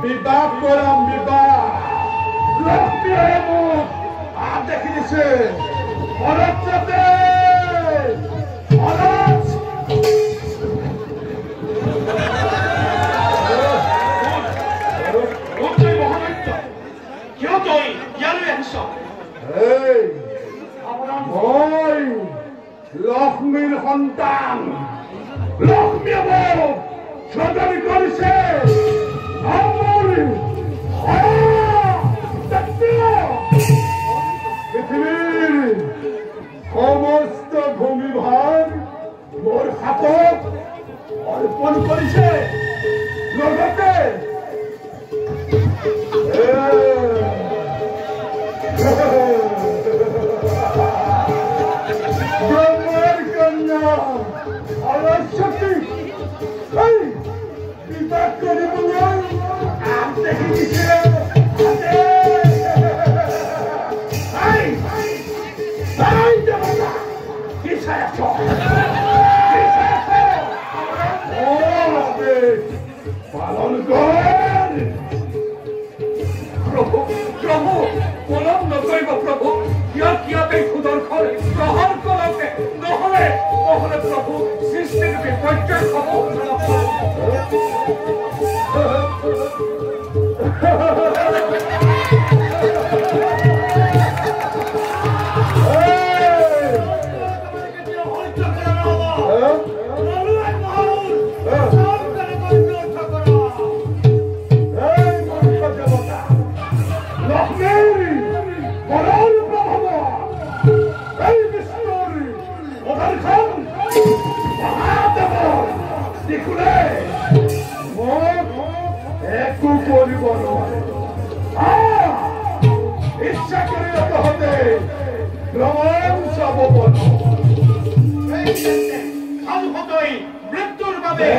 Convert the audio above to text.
বিবাহ কৰাম বিবাহ লক্ষ্মীয়ে মোক দেখি দিছে অৰক্ষতে লক্ষ্মীৰ সন্তান লক্ষ্মীয়ে মোক সদৰি কৰিছে পৃথিৱীৰ সমস্ত ভূমিভাগ মোৰ হাতত অৰ্পণ কৰিছে লগতে ব্ৰহ্মাৰ কন্যা সৰস্বতী বিবাহ কৰিবলৈ দেখি দিছে পালন কৰ প্ৰভু প্ৰভু পলম নকৰিব প্ৰভু ইয়াতে সুদৰ্শন গ্ৰহণ কৰকে নহলে নহলে প্ৰভু সৃষ্টিৰ বিপৰ্যয় হব ইচ্ছা কৰিলে তহঁতে ভ্ৰমণ চাব মৃত্যুৰ বাবে